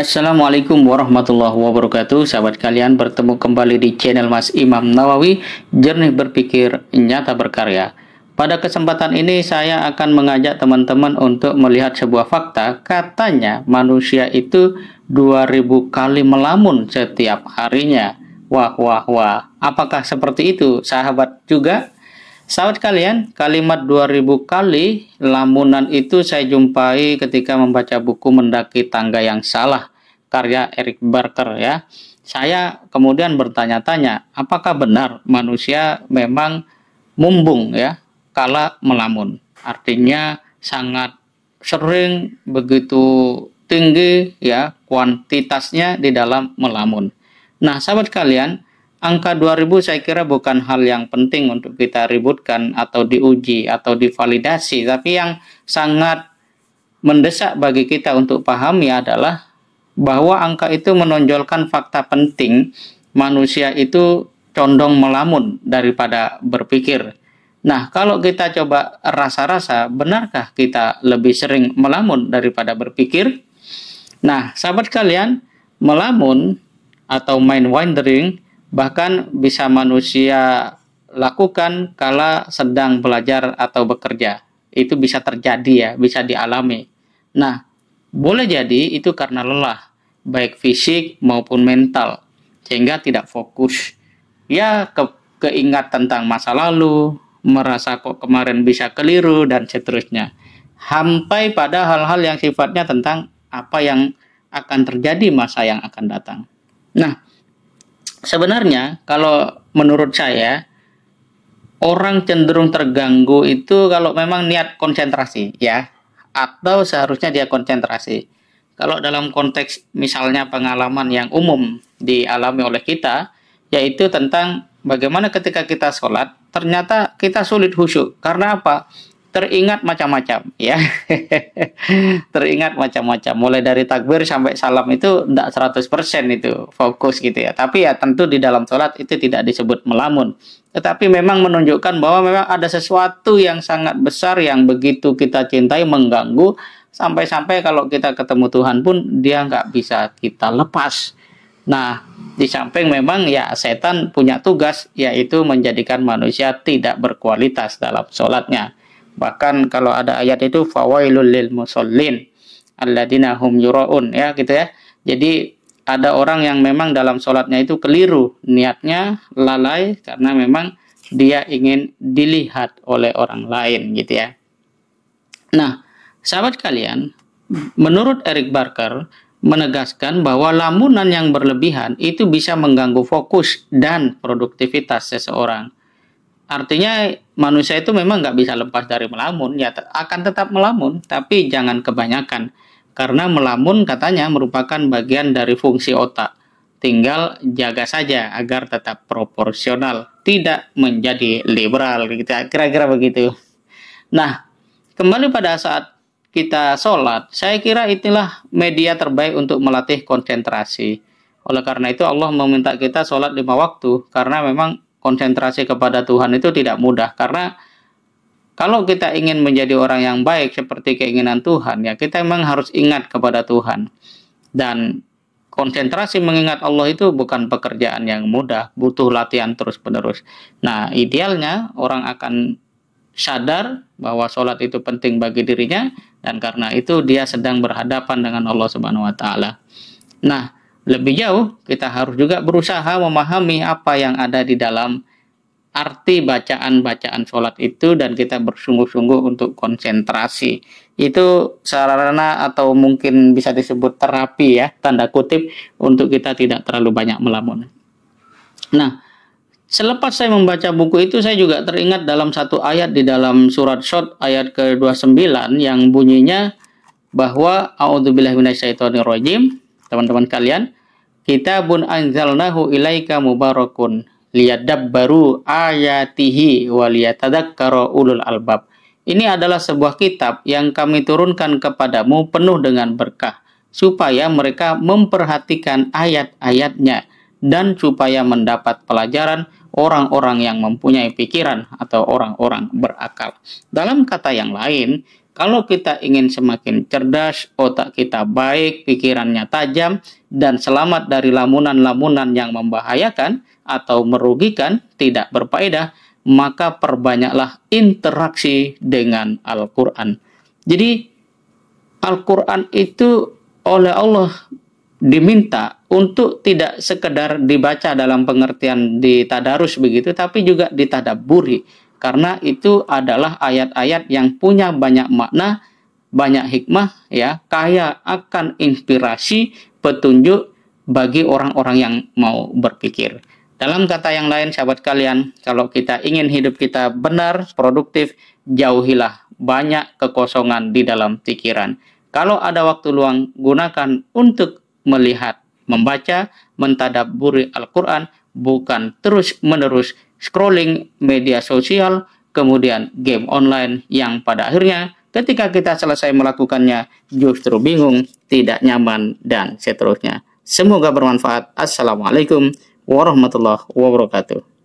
Assalamualaikum warahmatullahi wabarakatuh. Sahabat kalian, bertemu kembali di channel Mas Imam Nawawi, Jernih Berpikir, Nyata Berkarya. Pada kesempatan ini saya akan mengajak teman-teman untuk melihat sebuah fakta. Katanya manusia itu 2000 kali melamun setiap harinya. Wah, wah, wah. Apakah seperti itu, sahabat juga? Sahabat kalian, kalimat 2000 kali lamunan itu saya jumpai ketika membaca buku Mendaki Tangga yang Salah, karya Eric Barker ya. Saya kemudian bertanya-tanya, apakah benar manusia memang mumbung ya kala melamun? Artinya sangat sering, begitu tinggi ya kuantitasnya di dalam melamun. Nah, sahabat kalian, angka 2000 saya kira bukan hal yang penting untuk kita ributkan atau diuji atau divalidasi, tapi yang sangat mendesak bagi kita untuk pahami adalah bahwa angka itu menonjolkan fakta penting manusia itu condong melamun daripada berpikir. Nah, kalau kita coba rasa-rasa, benarkah kita lebih sering melamun daripada berpikir? Nah, sahabat kalian, melamun atau mind wandering bahkan bisa manusia lakukan kala sedang belajar atau bekerja. Itu bisa terjadi ya, bisa dialami. Nah, boleh jadi itu karena lelah, baik fisik maupun mental, sehingga tidak fokus. Ya, keingat tentang masa lalu, merasa kok kemarin bisa keliru, dan seterusnya. Sampai pada hal-hal yang sifatnya tentang apa yang akan terjadi masa yang akan datang. Nah, sebenarnya kalau menurut saya, orang cenderung terganggu itu kalau memang niat konsentrasi ya, atau seharusnya dia konsentrasi. Kalau dalam konteks misalnya pengalaman yang umum dialami oleh kita, yaitu tentang bagaimana ketika kita sholat, ternyata kita sulit khusyuk. Karena apa? Teringat macam-macam ya. Teringat macam-macam, mulai dari takbir sampai salam itu tidak 100% itu fokus gitu ya. Tapi ya tentu di dalam sholat itu tidak disebut melamun, tetapi memang menunjukkan bahwa memang ada sesuatu yang sangat besar yang begitu kita cintai mengganggu, sampai-sampai kalau kita ketemu Tuhan pun dia nggak bisa kita lepas. Nah, di samping memang ya setan punya tugas, yaitu menjadikan manusia tidak berkualitas dalam sholatnya. Bahkan kalau ada ayat itu fawailul lil musallin alladzina hum yuraun ya gitu ya. Jadi ada orang yang memang dalam sholatnya itu keliru, niatnya lalai karena memang dia ingin dilihat oleh orang lain gitu ya. Nah, sahabat kalian, menurut Eric Barker menegaskan bahwa lamunan yang berlebihan itu bisa mengganggu fokus dan produktivitas seseorang. Artinya manusia itu memang nggak bisa lepas dari melamun, ya akan tetap melamun, tapi jangan kebanyakan. Karena melamun katanya merupakan bagian dari fungsi otak. Tinggal jaga saja agar tetap proporsional, tidak menjadi liberal, gitu. Kira-kira begitu. Nah, kembali pada saat kita sholat, saya kira itulah media terbaik untuk melatih konsentrasi. Oleh karena itu Allah meminta kita sholat 5 waktu, karena memang konsentrasi kepada Tuhan itu tidak mudah. Karena kalau kita ingin menjadi orang yang baik seperti keinginan Tuhan, ya kita memang harus ingat kepada Tuhan. Dan konsentrasi mengingat Allah itu bukan pekerjaan yang mudah, butuh latihan terus-menerus. Nah, idealnya orang akan sadar bahwa sholat itu penting bagi dirinya, dan karena itu dia sedang berhadapan dengan Allah Subhanahu wa Ta'ala. Nah, lebih jauh, kita harus juga berusaha memahami apa yang ada di dalam arti bacaan-bacaan sholat itu, dan kita bersungguh-sungguh untuk konsentrasi. Itu sarana atau mungkin bisa disebut terapi ya, tanda kutip, untuk kita tidak terlalu banyak melamun. Nah, selepas saya membaca buku itu, saya juga teringat dalam satu ayat di dalam surat Shad ayat ke-29 yang bunyinya bahwa a'udzubillahi minasyaitonirrajim. Teman-teman kalian, kitabun anzalnahu ilaika mubarakun liyadabbaru ayatihi waliyatadzakkara ulul albab. Ini adalah sebuah kitab yang kami turunkan kepadamu penuh dengan berkah, supaya mereka memperhatikan ayat-ayatnya dan supaya mendapat pelajaran orang-orang yang mempunyai pikiran atau orang-orang berakal. Dalam kata yang lain, Kalau kita ingin semakin cerdas, otak kita baik, pikirannya tajam, dan selamat dari lamunan-lamunan yang membahayakan atau merugikan, tidak berfaedah, maka perbanyaklah interaksi dengan Al-Quran. Jadi, Al-Quran itu oleh Allah diminta untuk tidak sekedar dibaca dalam pengertian ditadarus begitu, tapi juga ditadaburi. Karena itu adalah ayat-ayat yang punya banyak makna, banyak hikmah, ya, kaya akan inspirasi, petunjuk bagi orang-orang yang mau berpikir. Dalam kata yang lain, sahabat kalian, kalau kita ingin hidup kita benar, produktif, jauhilah banyak kekosongan di dalam pikiran. Kalau ada waktu luang, gunakan untuk melihat, membaca, mentadabburi Al-Quran, bukan terus-menerus scrolling media sosial, kemudian game online yang pada akhirnya ketika kita selesai melakukannya justru bingung, tidak nyaman, dan seterusnya. Semoga bermanfaat. Assalamualaikum warahmatullahi wabarakatuh.